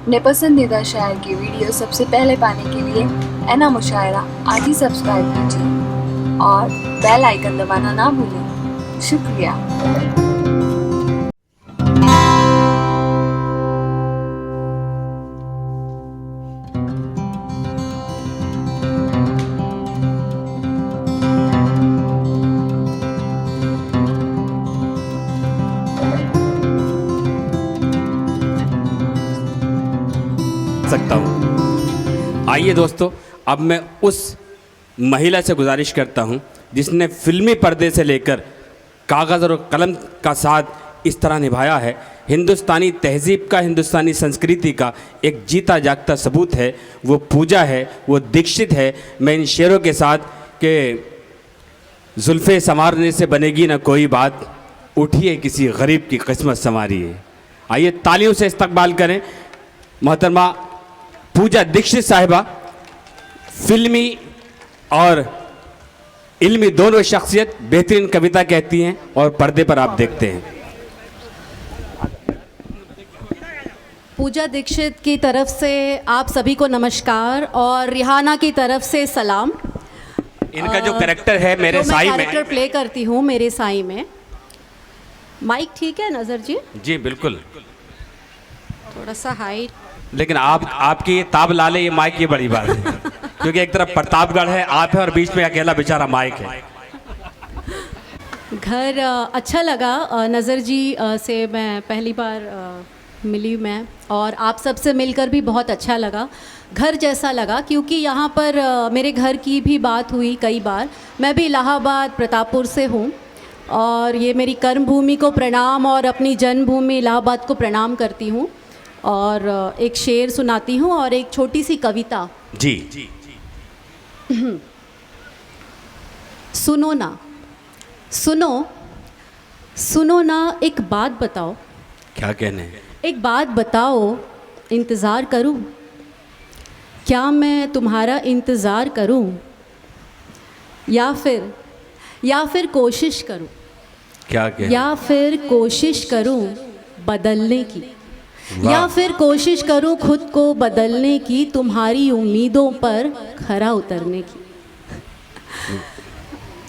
अपने पसंदीदा शायर की वीडियो सबसे पहले पाने के लिए एना मुशायरा आज ही सब्सक्राइब कीजिए और बेल आइकन दबाना ना भूलें। शुक्रिया। सकता हूँ। आइए दोस्तों, अब मैं उस महिला से गुजारिश करता हूँ जिसने फिल्मी पर्दे से लेकर कागज़ और कलम का साथ इस तरह निभाया है। हिंदुस्तानी तहज़ीब का, हिंदुस्तानी संस्कृति का एक जीता जागता सबूत है। वो पूजा है, वो दीक्षित है। मैं इन शेरों के साथ कि जुल्फ़े संवारने से बनेगी ना कोई बात, उठिए किसी गरीब की किस्मत संवारिए। आइए तालियों से इस्तकबाल करें मोहतरमा पूजा दीक्षित साहिबा। फिल्मी और इल्मी दोनों शख्सियत, बेहतरीन कविता कहती हैं और पर्दे पर आप देखते हैं। पूजा दीक्षित की तरफ से आप सभी को नमस्कार और रिहाना की तरफ से सलाम। इनका जो कैरेक्टर है मेरे साई में, कैरेक्टर प्ले करती हूँ मेरे साई में। माइक ठीक है नज़र जी? जी बिल्कुल, थोड़ा सा हाइट। लेकिन आपकी ये ताब लाले ये माइक की बड़ी बात है क्योंकि एक तरफ प्रतापगढ़ है, आप है और बीच में अकेला बेचारा माइक है। घर अच्छा लगा। नज़र जी से मैं पहली बार मिली मैं, और आप सब से मिलकर भी बहुत अच्छा लगा। घर जैसा लगा क्योंकि यहाँ पर मेरे घर की भी बात हुई कई बार। मैं भी इलाहाबाद प्रतापपुर से हूँ और ये मेरी कर्म भूमि को प्रणाम और अपनी जन्मभूमि इलाहाबाद को प्रणाम करती हूँ। और एक शेर सुनाती हूँ और एक छोटी सी कविता। जी सुनो ना, सुनो सुनो ना, एक बात बताओ। क्या कहने हैं? एक बात बताओ, इंतज़ार करूं? क्या मैं तुम्हारा इंतज़ार करूं या फिर कोशिश करूं? क्या कहने? या फिर कोशिश करूं बदलने की, या फिर कोशिश करूं खुद को बदलने की, तुम्हारी उम्मीदों पर खरा उतरने की।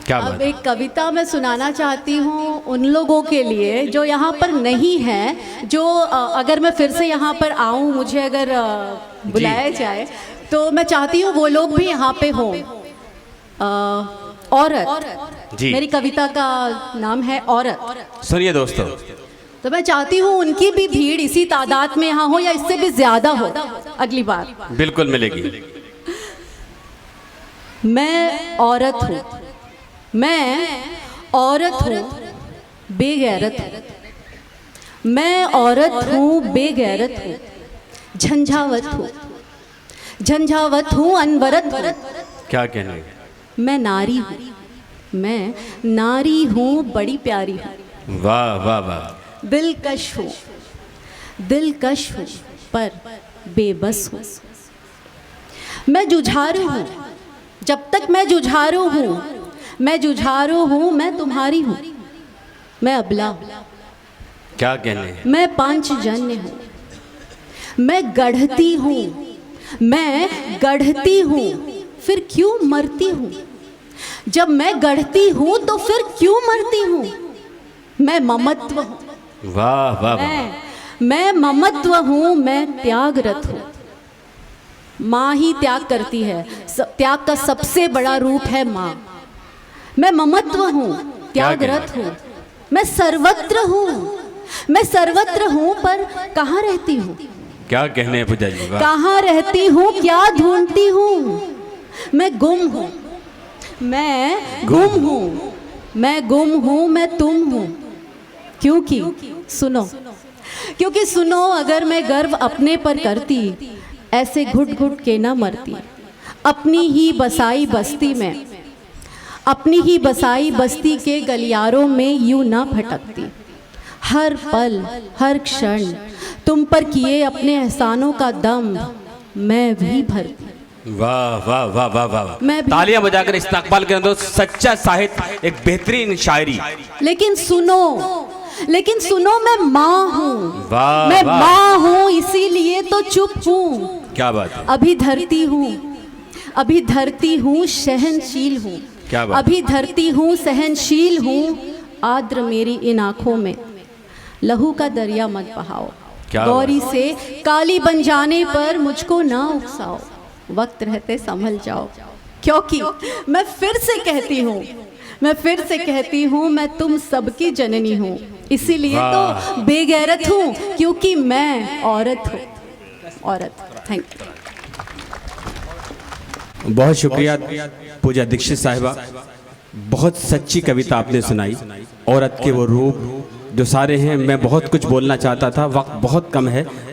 क्या अब बात? एक कविता मैं सुनाना चाहती हूँ उन लोगों के लिए जो यहाँ पर नहीं हैं, जो अगर मैं फिर से यहाँ पर आऊँ, मुझे अगर बुलाया जाए तो मैं चाहती हूँ वो लोग भी यहाँ पे हों। औरत, जी मेरी कविता का नाम है औरत। सुनिए दोस्तों, तो मैं चाहती हूँ उनकी भी भीड़ इसी तादाद में यहाँ हो या इससे भी ज़्यादा हो अगली बार। बिल्कुल मिलेगी। मैं औरत हूँ, मैं औरत हूँ बेगैरत हूँ। मैं औरत हूँ बेगैरत हूँ, झंझावत हूँ, झंझावत हूँ अनवरत हूँ। क्या कहने? मैं नारी हूँ, मैं नारी हूँ बड़ी प्यारी हूँ। वाह वाह वाह। दिलकश हूँ, दिलकश हूँ पर बेबस हूँ। मैं जुझारू हूँ, जब तक मैं जुझारू हूँ, मैं जुझारू हूँ, मैं तुम्हारी हूँ। मैं अबला हूँ, क्या कहने? मैं पांचजन्य हूँ। मैं गढ़ती हूँ, मैं गढ़ती हूँ, फिर क्यों मरती हूँ? जब मैं गढ़ती हूँ तो फिर क्यों मरती हूँ? मैं ममत्व हूँ, वाह वाह वाह। मैं ममत्व हूँ, मैं त्यागरत हूँ। माँ ही त्याग करती है, त्याग का सबसे बड़ा रूप है माँ। मैं ममत्व हूँ, त्यागरत हूँ, मैं सर्वत्र हूँ, मैं सर्वत्र हूँ, पर कहाँ रहती हूँ? क्या कहने हैं पूजा जी? वाह। कहाँ रहती हूँ, क्या ढूंढती हूँ? मैं गुम हूँ, मैं गुम हूँ, मैं गुम हूँ, मैं तुम हूँ। क्योंकि सुनो, क्योंकि सुनो, अगर मैं गर्व अपने पर करती, ऐसे घुट घुट के ना मरती। अपनी ही बसाई बस्ती में, अपनी ही बसाई बस्ती के गलियारों में यूं ना भटकती। हर पल हर क्षण तुम पर किए अपने एहसानों का दम मैं भी भरती। वाह वाह वाह वाह वाह। मैं भी- तालियां बजाकर इस्तकबाल करें दोस्त। सच्चा साहित्य, एक बेहतरीन शायरी। लेकिन सुनो, लेकिन सुनो मैं माँ हूँ, वाह, मैं वाह। माँ हूँ इसीलिए तो चुप हूँ। क्या बात है, अभी धरती हूँ, अभी धरती हूँ, सहनशील हूँ। क्या बात। अभी धरती हूँ, सहनशील हूँ। आद्र मेरी इन आंखों में लहू का दरिया मत बहाओ। क्या गौरी से काली बन जाने पर मुझको ना उकसाओ। वक्त रहते संभल जाओ, क्योंकि मैं फिर से कहती हूँ, मैं फिर से कहती हूँ, मैं तुम सबकी जननी हूँ। इसीलिए तो बेगैरत हूँ, क्योंकि मैं औरत हूँ, औरत। Thank you. बहुत शुक्रिया पूजा दीक्षित साहिबा, बहुत सच्ची कविता आपने सुनाई। औरत के वो रूप जो सारे हैं, मैं बहुत कुछ बोलना चाहता था, वक्त बहुत कम है।